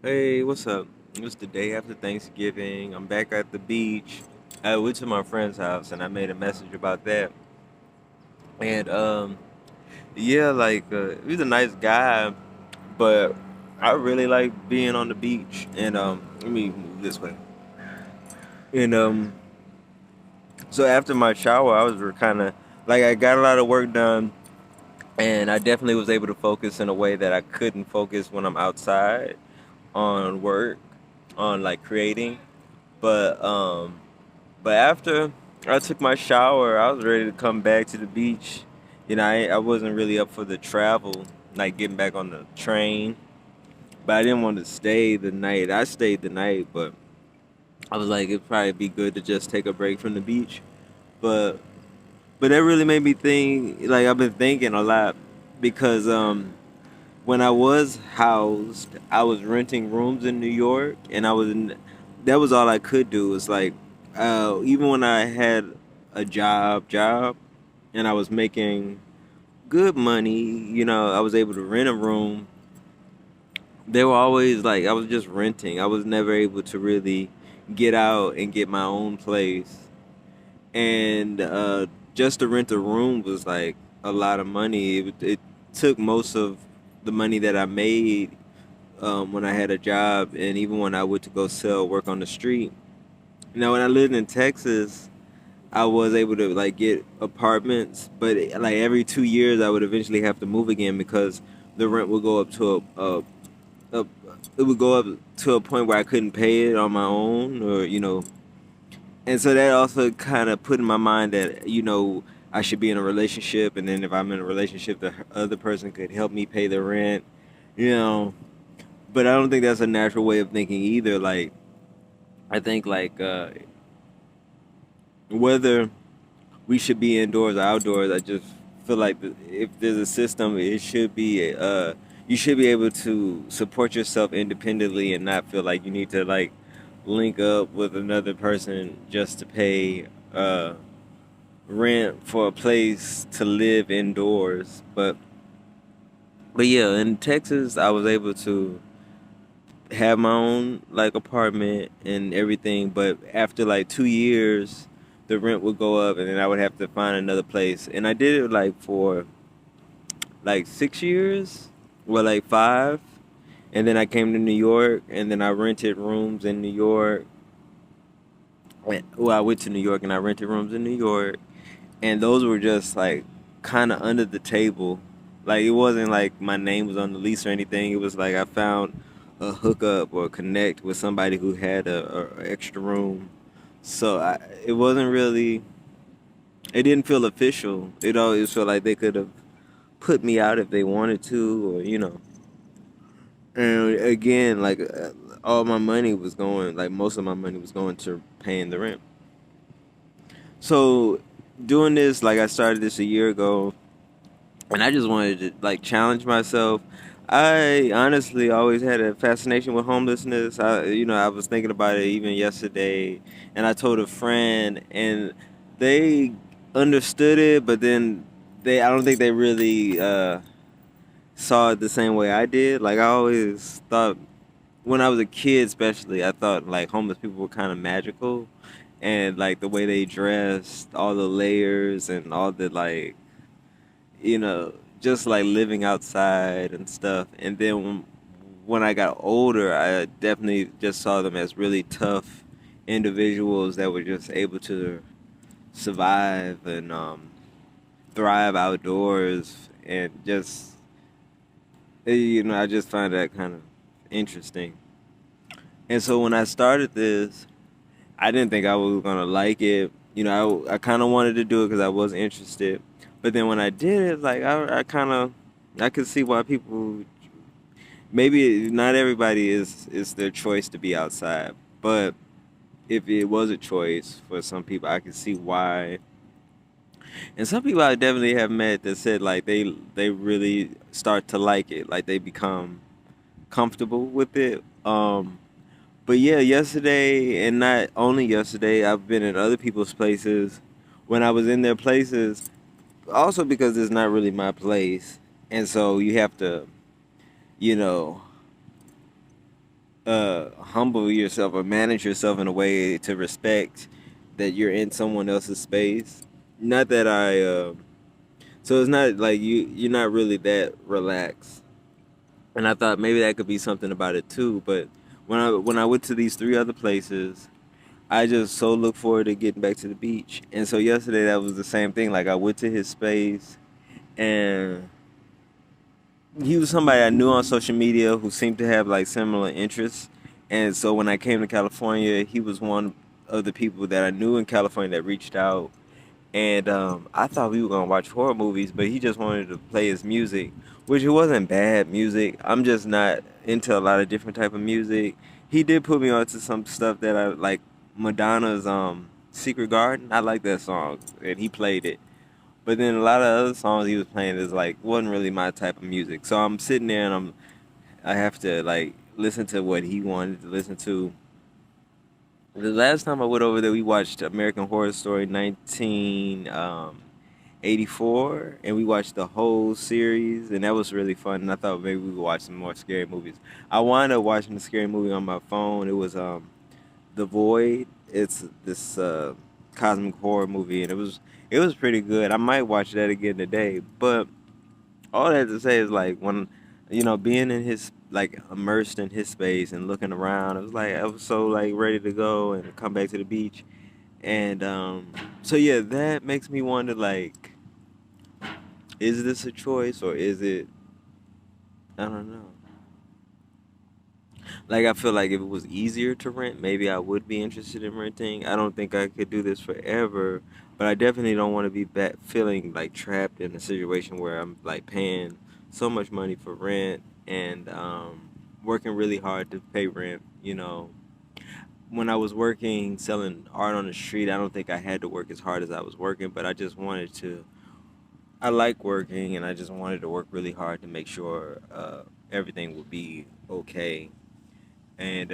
Hey, what's up? It's the day after Thanksgiving. I'm back at the beach. I went to my friend's house and I made a message about that. And yeah, he was a nice guy, but I really like being on the beach. And let me move this way. And so after my shower, I was kind of like I got a lot of work done, and I definitely was able to focus in a way that I couldn't focus when I'm outside on work, on like creating. But um But after I took my shower, I was ready to come back to the beach. I wasn't really up for the travel, like getting back on the train. But I didn't want to stay the night. I stayed the night, but I was like, it'd probably be good to just take a break from the beach. But but that really made me think. Like I've been thinking a lot because when I was housed, I was renting rooms in New York, and that was all I could do. Was like, even when I had a job, and I was making good money, I was able to rent a room. They were always like I was just renting. I was never able to really get out and get my own place, and just to rent a room was like a lot of money. It took most of the money that I made when I had a job, and even when I went to go sell work on the street. When I lived in Texas, I was able to like get apartments, but like every 2 years, I would eventually have to move again because the rent would go up to a it would go up to a point where I couldn't pay it on my own, and so that also kind of put in my mind that I should be in a relationship, and then if I'm in a relationship, the other person could help me pay the rent, you know. But I don't think that's a natural way of thinking either. Like I think whether we should be indoors or outdoors, I just feel like if there's a system, it should be you should be able to support yourself independently and not feel like you need to like link up with another person just to pay rent for a place to live indoors. But yeah, in Texas, I was able to have my own like apartment and everything, but after like 2 years the rent would go up and then I would have to find another place. And I did it like for like 6 years, well like five. And then I came to New York and then I rented rooms in New York. Well, I went to New York and I rented rooms in New York, and those were just like kind of under the table. Like it wasn't like my name was on the lease or anything. It was like I found a hookup or connect with somebody who had a extra room. So it wasn't really. It didn't feel official. It always felt like they could have put me out if they wanted to, or And again, like all my money was going, like most of my money was going to paying the rent. So doing this, like I started this a year ago, and I just wanted to like challenge myself. I honestly always had a fascination with homelessness. I was thinking about it even yesterday, and I told a friend, and they understood it, but then I don't think they really saw it the same way I did. Like I always thought when I was a kid, especially, I thought like homeless people were kind of magical, and like the way they dressed, all the layers, and all the like just like living outside and stuff. And then when I got older, I definitely just saw them as really tough individuals that were just able to survive and thrive outdoors. And just, I just find that kind of interesting. And so when I started this, I didn't think I was going to like it. I kind of wanted to do it because I was interested. But then when I did it, like I could see why people maybe not everybody is their choice to be outside, but if it was a choice for some people, I could see why. And some people I definitely have met that said like they really start to like it, like they become comfortable with it. But yeah, yesterday and not only yesterday, I've been in other people's places. When I was in their places, also because it's not really my place, and so you have to, you know, humble yourself or manage yourself in a way to respect that you're in someone else's space. Not that so it's not like you're not really that relaxed. And I thought maybe that could be something about it too. But when I went to these three other places, I just so look forward to getting back to the beach. And so yesterday that was the same thing. Like I went to his space, and he was somebody I knew on social media who seemed to have like similar interests. And so when I came to California, he was one of the people that I knew in California that reached out. And I thought we were gonna watch horror movies, but he just wanted to play his music, which it wasn't bad music. I'm just not into a lot of different type of music. He did put me onto some stuff that I like, Madonna's "Secret Garden." I like that song, and he played it. But then a lot of other songs he was playing is like wasn't really my type of music. So I'm sitting there and I have to like listen to what he wanted to listen to. The last time I went over there, we watched American Horror Story 1984, and we watched the whole series, and that was really fun. And I thought maybe we would watch some more scary movies. I wound up watching the scary movie on my phone. It was The Void. It's this cosmic horror movie, and it was pretty good. I might watch that again today. But all that to say is like when being in his like immersed in his space and looking around, it was like I was so like ready to go and come back to the beach. And so yeah, that makes me wonder like, is this a choice or is it, I don't know. Like I feel like if it was easier to rent, maybe I would be interested in renting. I don't think I could do this forever, but I definitely don't want to be back feeling like trapped in a situation where I'm like paying so much money for rent and working really hard to pay rent. When I was working selling art on the street, I don't think I had to work as hard as I was working, but I just wanted to. I like working, and I just wanted to work really hard to make sure everything would be okay. And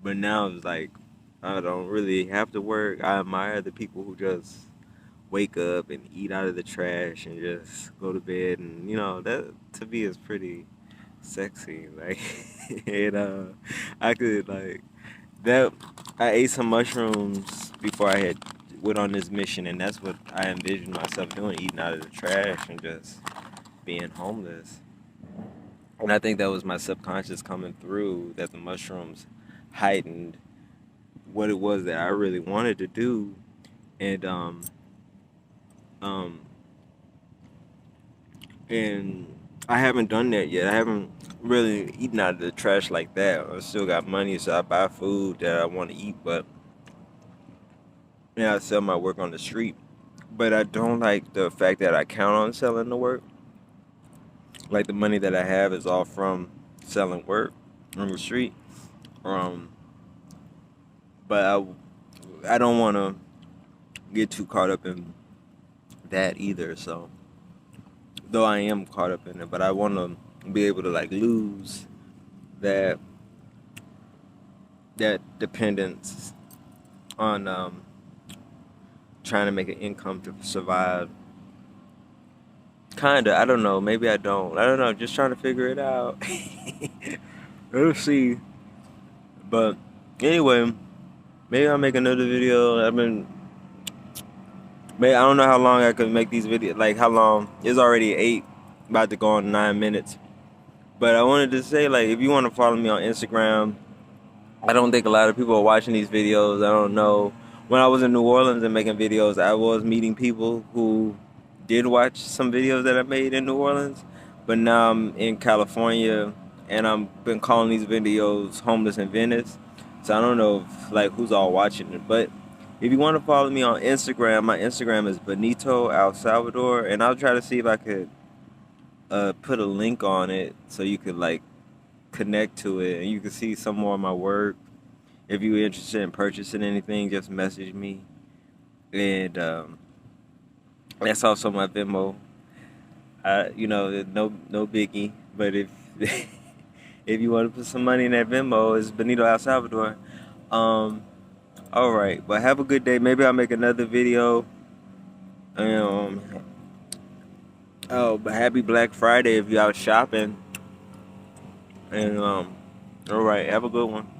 but now it's like I don't really have to work. I admire the people who just wake up and eat out of the trash and just go to bed, and that to me is pretty sexy. Like, and I could like that. I ate some mushrooms before I had went on this mission, and that's what I envisioned myself doing: eating out of the trash and just being homeless. And I think that was my subconscious coming through, that the mushrooms heightened what it was that I really wanted to do. And um and I haven't done that yet. I haven't really eaten out of the trash like that. I still got money, so I buy food that I want to eat, but I sell my work on the street. But I don't like the fact that I count on selling the work. Like the money that I have is all from selling work on the street. Um, but I don't want to get too caught up in that either. So though I am caught up in it, but I want to be able to like lose that dependence on trying to make an income to survive. Kinda, I don't know. Maybe I don't. I don't know. Just trying to figure it out. Let's see. But anyway, maybe I'll make another video. Maybe I don't know how long I could make these videos. Like how long? It's already 8, about to go on 9 minutes. But I wanted to say, like, if you want to follow me on Instagram, I don't think a lot of people are watching these videos. I don't know. When I was in New Orleans and making videos, I was meeting people who did watch some videos that I made in New Orleans. But now I'm in California and I've been calling these videos Homeless in Venice. So I don't know if, like, who's all watching it. But if you want to follow me on Instagram, my Instagram is Benito Al Salvador. And I'll try to see if I could put a link on it so you could, like, connect to it and you can see some more of my work. If you're interested in purchasing anything, just message me. And that's also my Venmo. No biggie. But if if you want to put some money in that Venmo, it's Benito El Salvador. Um, all right. But have a good day. Maybe I'll make another video. Um, but happy Black Friday if you're out shopping. And All right. Have a good one.